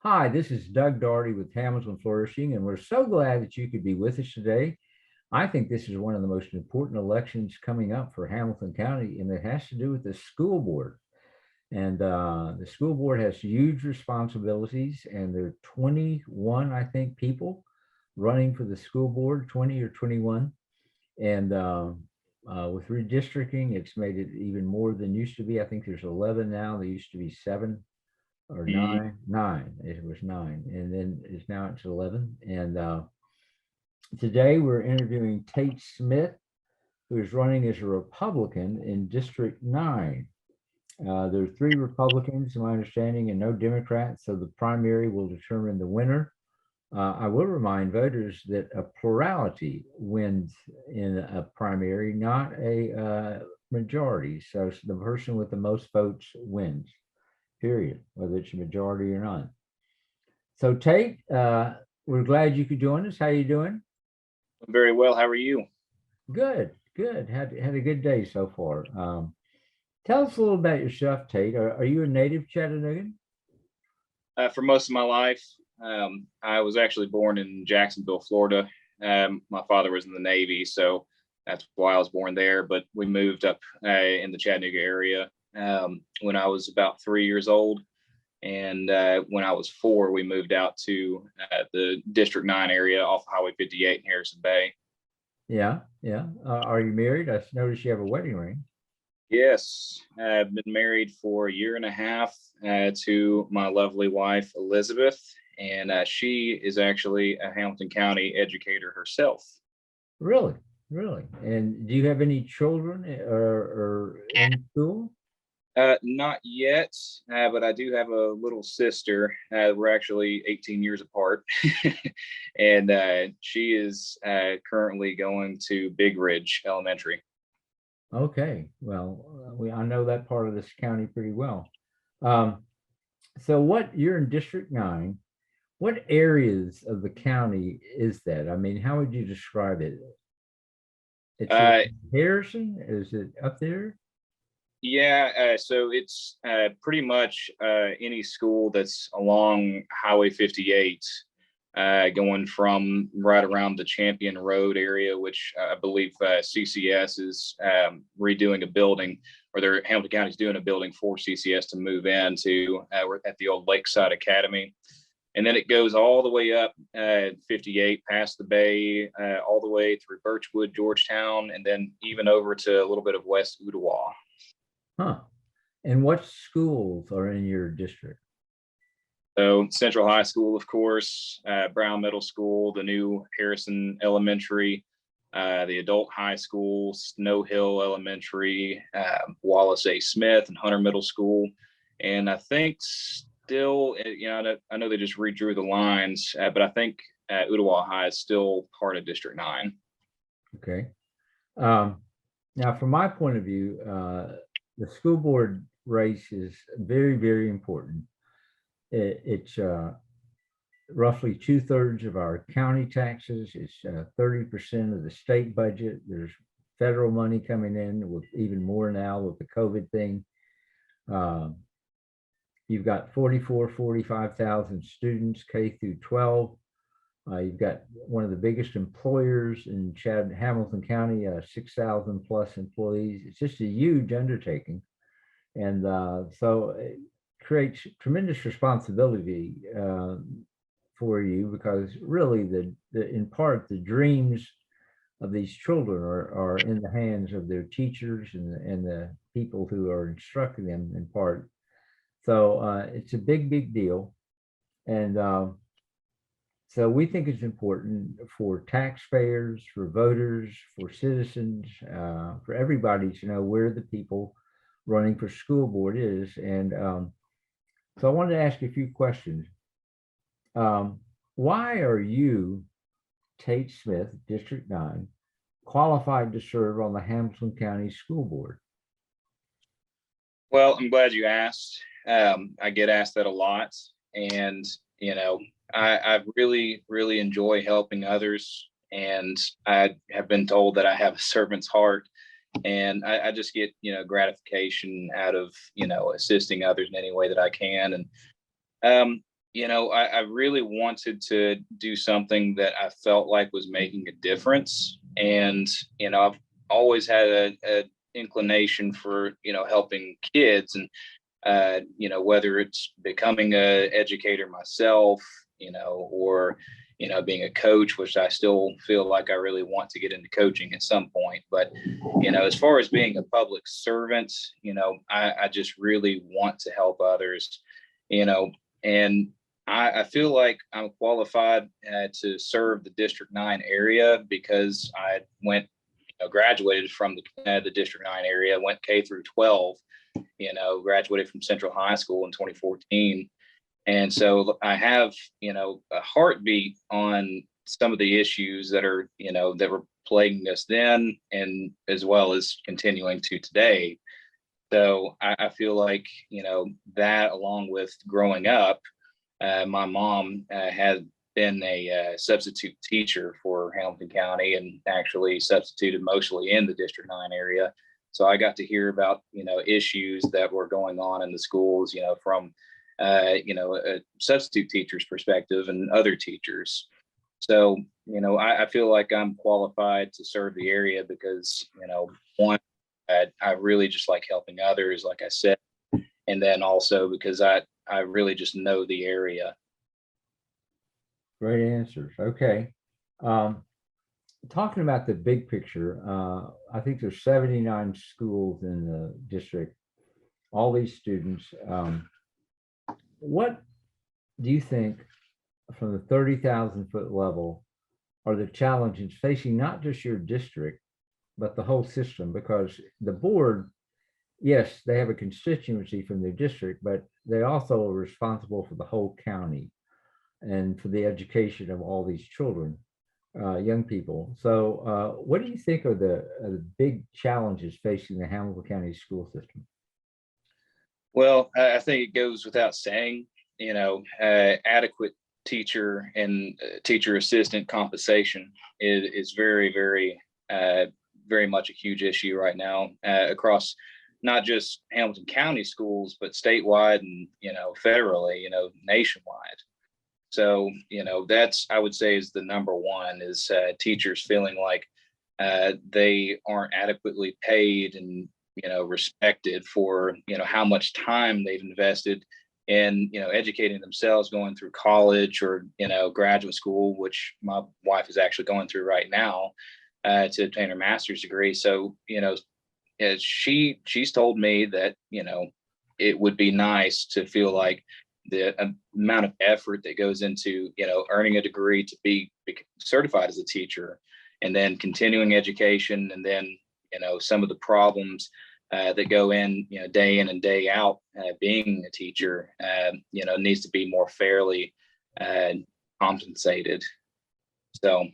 Hi, this is Doug Daugherty with Hamilton Flourishing, and we're so glad that you could be with us today. I think this is one of the most important elections coming up for Hamilton County, and it has to do with the school board. And the school board has huge responsibilities, and there are 21, I think, people running for the school board, 20 or 21. And with redistricting, it's made it even more than used to be. I think there's 11 now. There used to be seven or Mhm. nine. It was nine, and then it's 11. And today we're interviewing Tate Smith, who is running as a Republican in District 9. There are three Republicans, to my understanding, and no Democrats, so the primary will determine the winner. I will remind voters that a plurality wins in a primary, not a majority. So the person with the most votes wins, period, whether it's a majority or not. So Tate, we're glad you could join us. How you doing? Very well. How are you? Good, good. Had a good day so far. Tell us a little about yourself, Tate. Are you a native Chattanoogan? For most of my life, I was actually born in Jacksonville, Florida. My father was in the Navy, so that's why I was born there. But we moved up in the Chattanooga area when I was about 3 years old. And when I was four, we moved out to the District 9 area off Highway 58 in Harrison Bay. Yeah, yeah. Are you married? I noticed you have a wedding ring. Yes, I've been married for a year and a half to my lovely wife, Elizabeth, and she is actually a Hamilton County educator herself. Really, really. And do you have any children or in school? Not yet, but I do have a little sister. We're actually 18 years apart, and she is currently going to Big Ridge Elementary. Okay. Well, I know that part of this county pretty well. Um, so what you're in District 9. What areas of the county is that? I mean, how would you describe it? It's in Uh, Harrison? Is it up there? Yeah, so it's pretty much any school that's along Highway 58, going from right around the Champion Road area, which I believe CCS is redoing a building, or Hamilton County's doing a building for CCS to move into. We're at the old Lakeside Academy. And then it goes all the way up 58 past the bay, all the way through Birchwood, Georgetown, and then even over to a little bit of West Ottawa. Huh. And what schools are in your district? So Central High School, of course, Brown Middle School, the new Harrison Elementary, the adult high school, Snow Hill Elementary, Wallace A. Smith, and Hunter Middle School. And I think still, I know they just redrew the lines, but I think Ottawa High is still part of District 9. Okay. Um, Now, from my point of view, the school board race is very, very important. It's roughly two-thirds of our county taxes. It's 30% of the state budget. There's federal money coming in with even more now with the COVID thing. Uh, you've got 45,000 students, K through 12. You've got one of the biggest employers in Hamilton County, 6,000 plus employees. It's just a huge undertaking. And so it creates tremendous responsibility for you because really in part, the dreams of these children are in the hands of their teachers and the people who are instructing them in part. So it's a big, big deal. And so we think it's important for taxpayers, for voters, for citizens, for everybody to know where the people running for school board is. And so I wanted to ask you a few questions. Why are you, Tate Smith, District 9, qualified to serve on the Hamilton County School Board? Well, I'm glad you asked. I get asked that a lot. And, I really, really enjoy helping others. And I have been told that I have a servant's heart. And I just get, gratification out of, assisting others in any way that I can. And I really wanted to do something that I felt like was making a difference. And, I've always had a inclination for, helping kids, and, whether it's becoming a educator myself, or, being a coach, which I still feel like I really want to get into coaching at some point. But, as far as being a public servant, I just really want to help others, and I feel like I'm qualified to serve the District 9 area because I graduated from the District 9 area, went K through 12, graduated from Central High School in 2014. And so I have, a heartbeat on some of the issues that are, that were plaguing us then, and as well as continuing to today. So I feel like, that along with growing up, my mom had been a substitute teacher for Hamilton County, and actually substituted mostly in the District 9 area. So I got to hear about, issues that were going on in the schools, from, a substitute teacher's perspective and other teachers. So, I feel like I'm qualified to serve the area because, one, I really just like helping others, like I said, and then also because I really just know the area. Great answers. Okay. Um, Talking about the big picture, I think there's 79 schools in the district, all these students. What do you think from the 30,000-foot level are the challenges facing not just your district, but the whole system? Because the board, yes, they have a constituency from their district, but they also are responsible for the whole county and for the education of all these children, young people. So what do you think are the big challenges facing the Hamilton County school system? Well, I think it goes without saying, adequate teacher and teacher assistant compensation is very, very, very much a huge issue right now across not just Hamilton County schools, but statewide and, federally, nationwide. So, that's, I would say, is the number one, is teachers feeling like they aren't adequately paid and, respected for, how much time they've invested in, educating themselves, going through college or, graduate school, which my wife is actually going through right now to obtain her master's degree. So, she's told me that, it would be nice to feel like the amount of effort that goes into, earning a degree to be certified as a teacher, and then continuing education, and then, some of the problems that go day in and day out, being a teacher, needs to be more fairly compensated. So,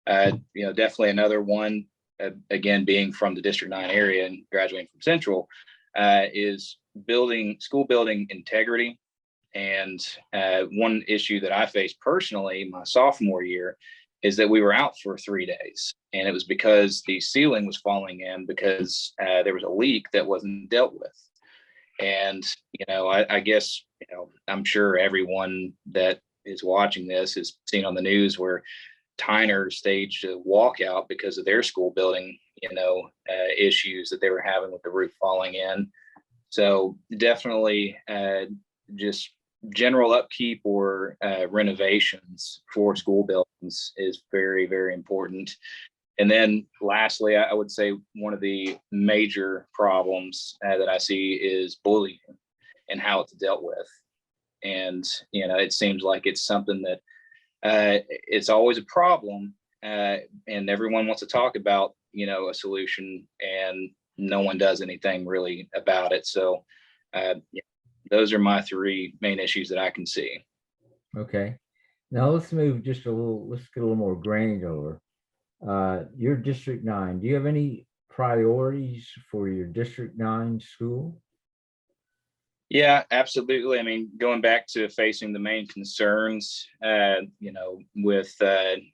definitely another one, again, being from the District 9 area and graduating from Central, is school building integrity. And one issue that I faced personally my sophomore year is that we were out for 3 days, and it was because the ceiling was falling in because there was a leak that wasn't dealt with. And, I guess, I'm sure everyone that is watching this has seen on the news where Tyner staged a walkout because of their school building, issues that they were having with the roof falling in. So definitely just general upkeep or renovations for school buildings is very, very important. And then lastly, I would say one of the major problems that I see is bullying and how it's dealt with. And, it seems like it's something that it's always a problem, and everyone wants to talk about, a solution, and no one does anything really about it. So those are my three main issues that I can see. Okay. Now let's move just a little, let's get a little more granular. Your District 9, do you have any priorities for your District 9 school? Yeah, absolutely. I mean, going back to facing the main concerns, with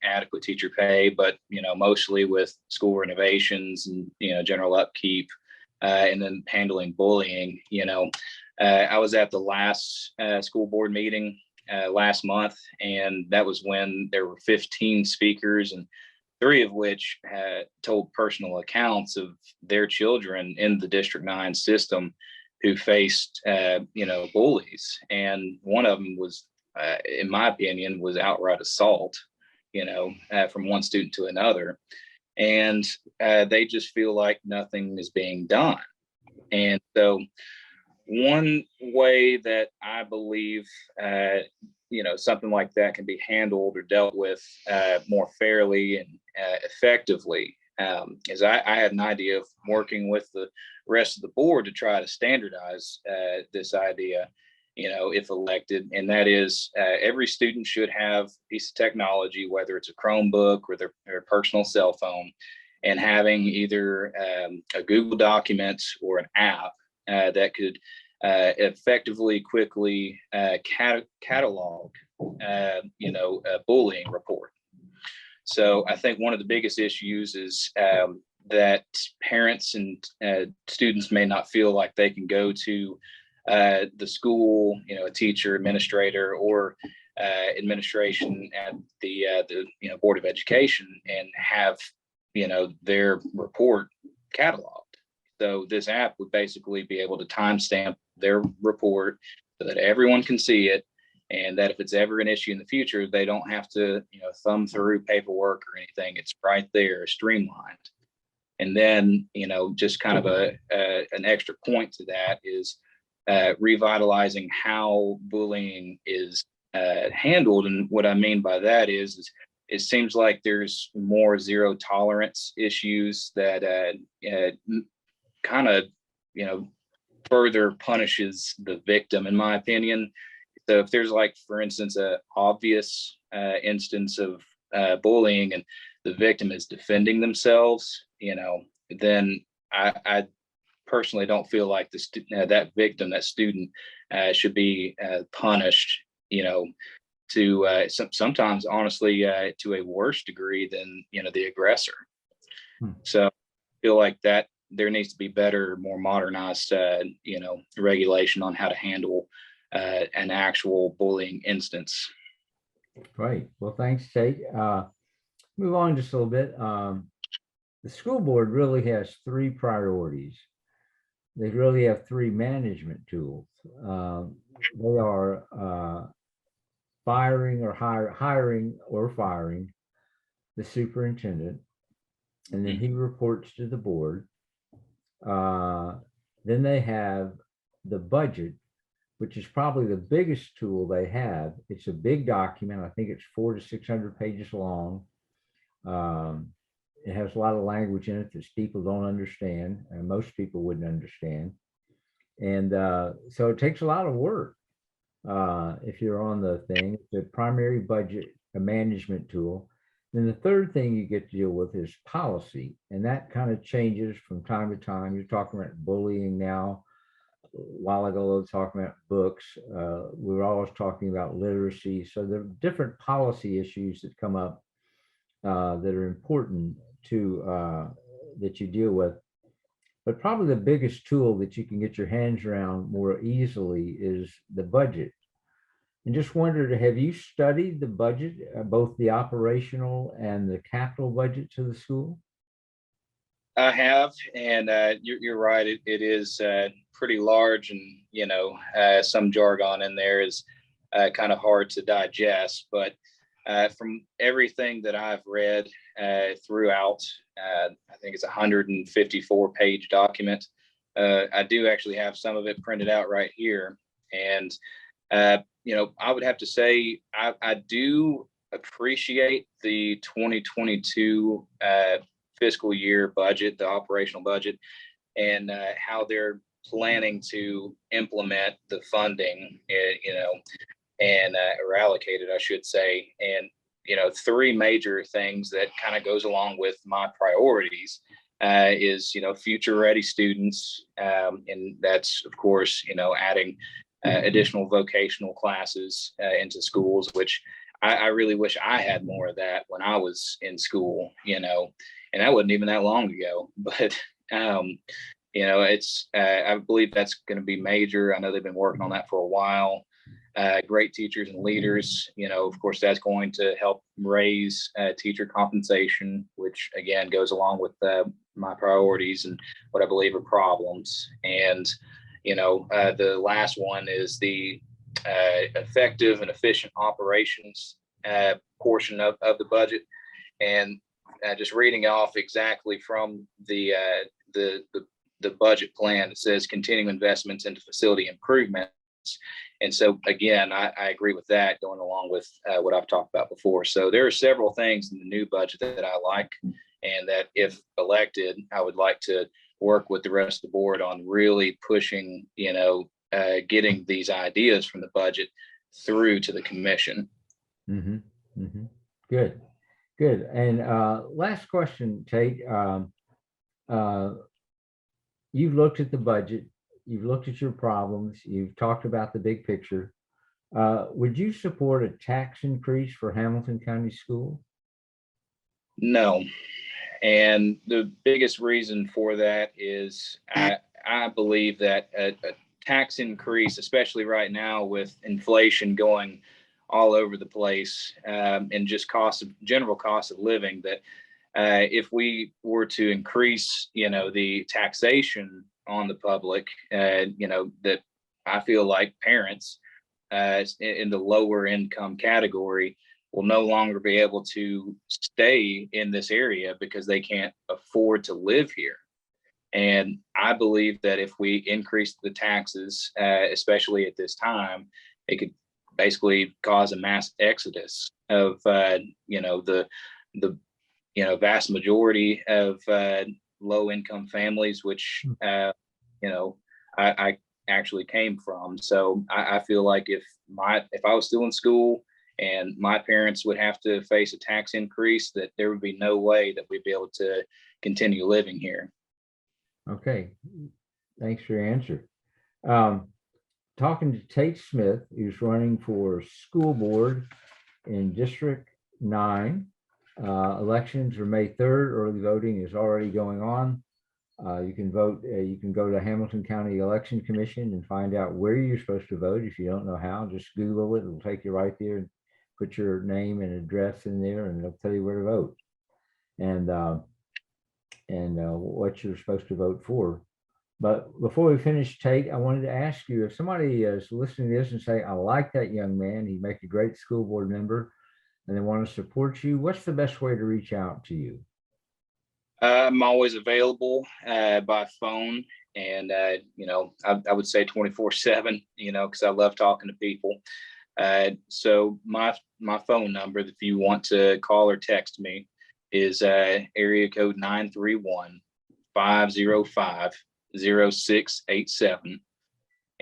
adequate teacher pay, but, mostly with school renovations and, general upkeep, and then handling bullying. I was at the last school board meeting last month, and that was when there were 15 speakers, and 3 of which had told personal accounts of their children in the District 9 system who faced, bullies. And one of them was, in my opinion, was outright assault, from one student to another. And they just feel like nothing is being done. And so one way that I believe, something like that can be handled or dealt with more fairly and effectively is I had an idea of working with the rest of the board to try to standardize this idea, if elected. And that is every student should have a piece of technology, whether it's a Chromebook or their personal cell phone, and having either a Google Documents or an app that could effectively, quickly catalog, a bullying report. So I think one of the biggest issues is that parents and students may not feel like they can go to the school, a teacher, administrator, or administration at the Board of Education and have, their report cataloged. So this app would basically be able to timestamp their report so that everyone can see it, and that if it's ever an issue in the future, they don't have to, thumb through paperwork or anything. It's right there, streamlined. And then, just kind of an extra point to that is revitalizing how bullying is handled. And what I mean by that is it seems like there's more zero tolerance issues that kind of, further punishes the victim, in my opinion. So if there's, like, for instance, a obvious instance of bullying and the victim is defending themselves, then I personally don't feel like that victim, that student, should be punished, to sometimes, honestly, to a worse degree than, the aggressor. So I feel like that there needs to be better, more modernized, regulation on how to handle an actual bullying instance. Great. Well, thanks, Tate. Move on just a little bit. The school board really has 3 priorities. They really have 3 management tools. They are hiring or firing the superintendent, and then he reports to the board. Then they have the budget, which is probably the biggest tool they have. It's a big document. I think it's 400 to 600 pages long. It has a lot of language in it that people don't understand, and most people wouldn't understand. And so it takes a lot of work. If you're on the thing, the primary budget, a management tool. Then the third thing you get to deal with is policy, and that kind of changes from time to time. You're talking about bullying now. A while ago, I was talking about books. We were always talking about literacy. So there are different policy issues that come up that are important to that you deal with. But probably the biggest tool that you can get your hands around more easily is the budget. And just wondered, have you studied the budget, both the operational and the capital budgets of the school? I have, and you're right. It is pretty large, and some jargon in there is kind of hard to digest. But from everything that I've read throughout, I think it's a 154-page document. I do actually have some of it printed out right here, and I would have to say I do appreciate the 2022 fiscal year budget, the operational budget, and how they're planning to implement the funding, or allocate it, I should say. And, 3 major things that kind of goes along with my priorities is, future ready students. And that's, of course, adding additional vocational classes into schools, which I really wish I had more of that when I was in school, and that wasn't even that long ago. But, it's, I believe that's going to be major. I know they've been working on that for a while. great teachers and leaders. Of course, that's going to help raise teacher compensation, which again goes along with my priorities and what I believe are problems. And, the last one is the effective and efficient operations portion of the budget. And just reading off exactly from the budget plan, it says continuing investments into facility improvements. And so, again, I agree with that, going along with what I've talked about before. So there are several things in the new budget that I like, and that if elected, I would like to work with the rest of the board on really pushing, getting these ideas from the budget through to the commission. Mm-hmm. Mm-hmm. Good. And last question, Tate. You've looked at the budget. You've looked at your problems. You've talked about the big picture. Would you support a tax increase for Hamilton County Schools? No. And the biggest reason for that is I believe that a tax increase, especially right now with inflation going all over the place, and just general cost of living, that if we were to increase, the taxation on the public, that I feel like parents in the lower income category will no longer be able to stay in this area because they can't afford to live here. And I believe that if we increase the taxes, especially at this time, it could basically cause a mass exodus of, the vast majority of low income families, which, I actually came from. So I feel like if I was still in school and my parents would have to face a tax increase, that there would be no way that we'd be able to continue living here. Okay, thanks for your answer. Talking to Tate Smith, who's running for school board in District 9. Elections are May 3rd. Early voting is already going on. You can vote. You can go to Hamilton County Election Commission and find out where you're supposed to vote. If you don't know how, just Google it. It'll take you right there and put your name and address in there, and it'll tell you where to vote and what you're supposed to vote for. But before we finish, Tate, I wanted to ask you, if somebody is listening to this and say, I like that young man, he'd make a great school board member, and they want to support you, what's the best way to reach out to you? I'm always available by phone, and I would say 24/7, because I love talking to people. So my phone number, if you want to call or text me, is area code 931-505-0687.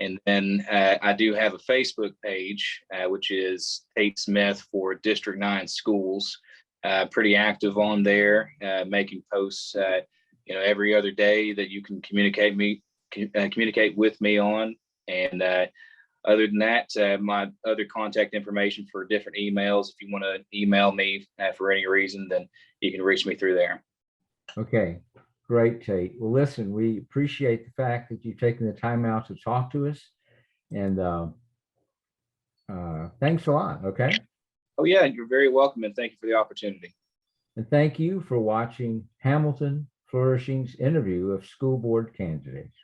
And then I do have a Facebook page, which is Tate Smith for District 9 Schools. Pretty active on there, making posts, every other day that you can communicate with me on. And other than that, my other contact information for different emails, if you want to email me for any reason, then you can reach me through there. Okay, great, Tate. Well, listen, we appreciate the fact that you've taken the time out to talk to us, and thanks a lot. Okay. Oh yeah, you're very welcome, and thank you for the opportunity. And thank you for watching Hamilton Flourishing's interview of school board candidates.